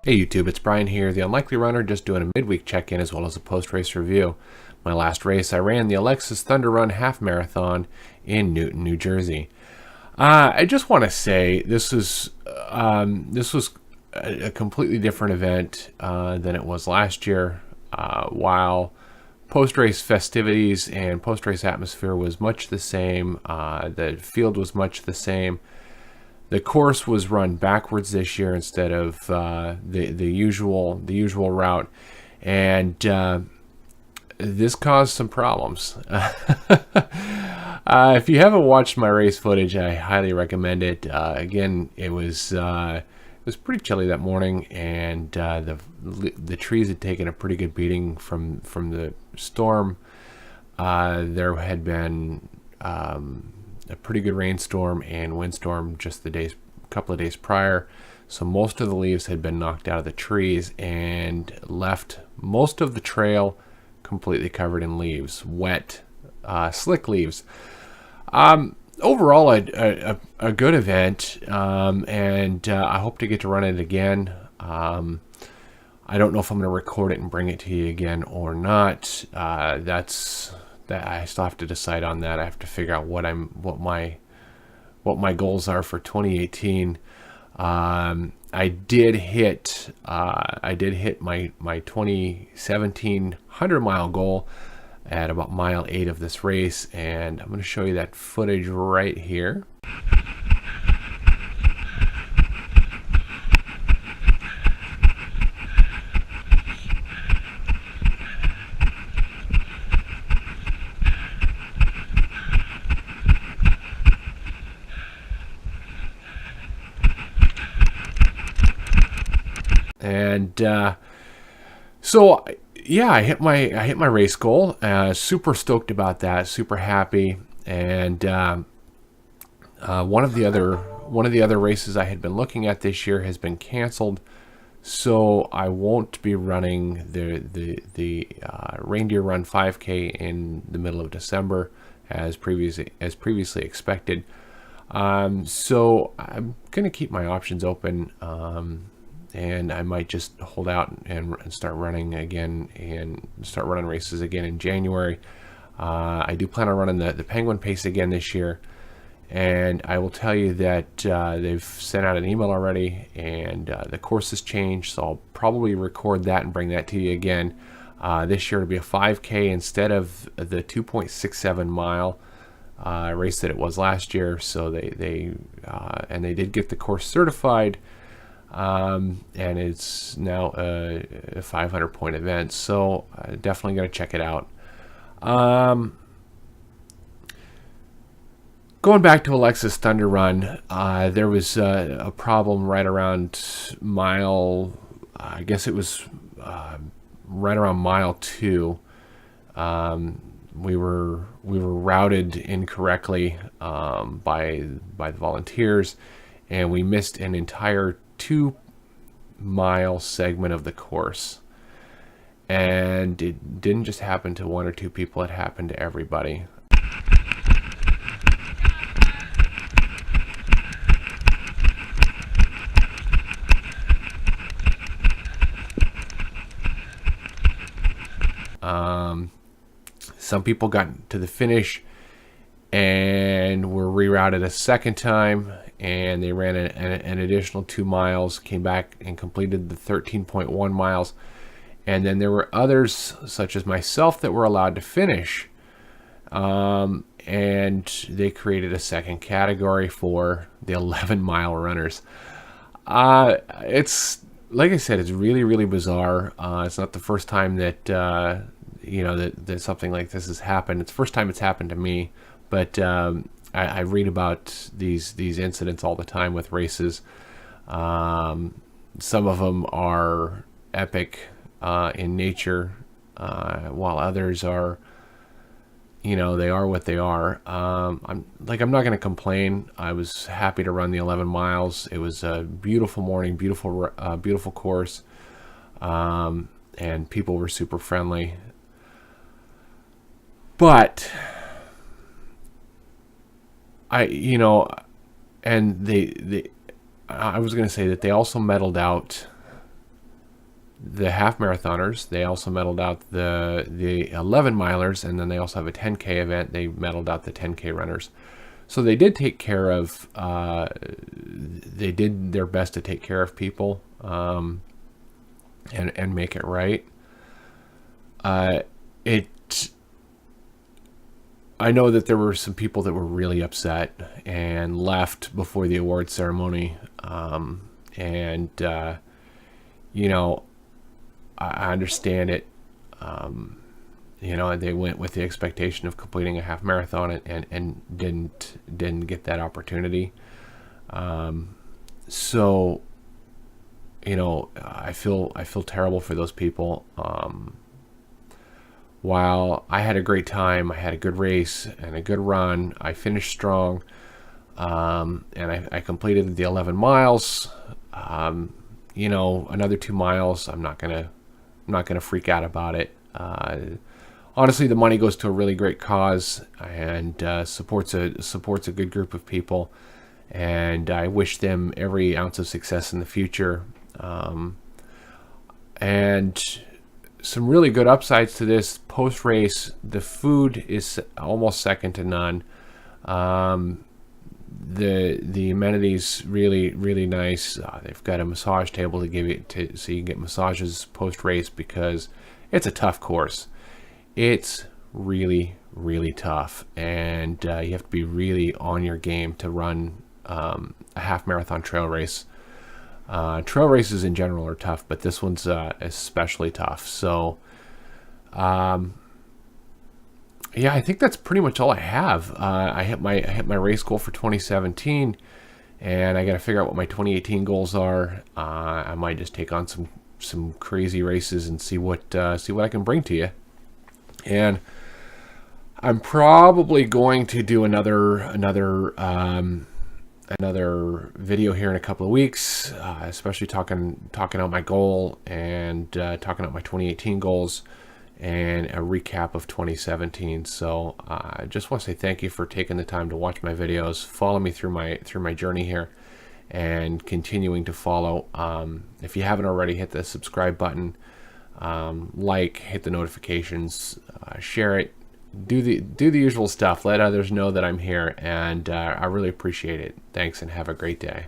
Hey YouTube, it's Brian here, the Unlikely Runner, just doing a midweek check-in as well as a post-race review. My last race, I ran the Alexis Thunder Run Half Marathon in Newton, New Jersey. I just want to say this was a completely different event than it was last year. While post-race festivities and post-race atmosphere was much the same, the field was much the same. The course was run backwards this year instead of the usual route, and this caused some problems. If you haven't watched my race footage, I highly recommend it. Again, it was pretty chilly that morning, and the trees had taken a pretty good beating from the storm. There had been a pretty good rainstorm and windstorm just couple of days prior, so most of the leaves had been knocked out of the trees and left most of the trail completely covered in leaves, wet, slick leaves. Overall, a good event, and I hope to get to run it again. I don't know if I'm going to record it and bring it to you again or not. That I still have to decide on that. I have to figure out what my goals are for 2018. I did hit my 2017 100-mile goal at about mile 8 of this race, and I'm going to show you that footage right here. And so yeah, I hit my race goal. Super stoked about that. Super happy. And one of the other races I had been looking at this year has been canceled, so I won't be running the Reindeer Run 5K in the middle of December as previously expected. So I'm gonna keep my options open. And I might just hold out and start running again and start running races again in January. I do plan on running the Penguin Pace again this year, and I will tell you that they've sent out an email already, and the course has changed, so I'll probably record that and bring that to you again. This year it'll be a 5K instead of the 2.67 mile race that it was last year. So they did get the course certified. And it's now a 500-point event, so definitely going to check it out. Going back to Alexis Thunder Run, there was a problem right around mile, I guess it was right around mile 2. We were routed incorrectly by the volunteers, and we missed an entire 2-mile segment of the course. And it didn't just happen to one or two people, it happened to everybody. Some people got to the finish and were rerouted a second time, and they ran an additional 2 miles, came back and completed the 13.1 miles. And then there were others, such as myself, that were allowed to finish. And they created a second category for the 11-mile runners. It's, like I said, it's really, really bizarre. It's not the first time that, that something like this has happened. It's the first time it's happened to me. But I read about these incidents all the time with races. Some of them are epic in nature, while others are, they are what they are. I'm not going to complain. I was happy to run the 11 miles. It was a beautiful morning, beautiful course, and people were super friendly. But I was going to say that they also metaled out the half marathoners. They also medaled out the 11 milers, and then they also have a 10K event. They medaled out the 10K runners. So they did take care of. They did their best to take care of people, and make it right. It. I know that there were some people that were really upset and left before the award ceremony, and you know, I understand it. They went with the expectation of completing a half marathon and didn't get that opportunity. So, I feel terrible for those people. While I had a great time, I had a good race and a good run. I finished strong, and I completed the 11 miles. Another 2 miles. I'm not gonna freak out about it. Honestly, the money goes to a really great cause and supports a good group of people. And I wish them every ounce of success in the future. And some really good upsides to this post race. The food is almost second to none. The amenities really nice. They've got a massage table to give you so you can get massages post race, because it's a tough course. It's really tough, and you have to be really on your game to run a half marathon trail race. Trail races in general are tough, but this one's especially tough. So, I think that's pretty much all I have. I hit my race goal for 2017, and I got to figure out what my 2018 goals are. I might just take on some crazy races and see what I can bring to you. And I'm probably going to do another video here in a couple of weeks, especially talking about my goal and talking about my 2018 goals and a recap of 2017. So I just want to say thank you for taking the time to watch my videos, follow me through my journey here, and continuing to follow. If you haven't already, hit the subscribe button, hit the notifications, share it. Do the usual stuff. Let others know that I'm here, and I really appreciate it. Thanks, and have a great day.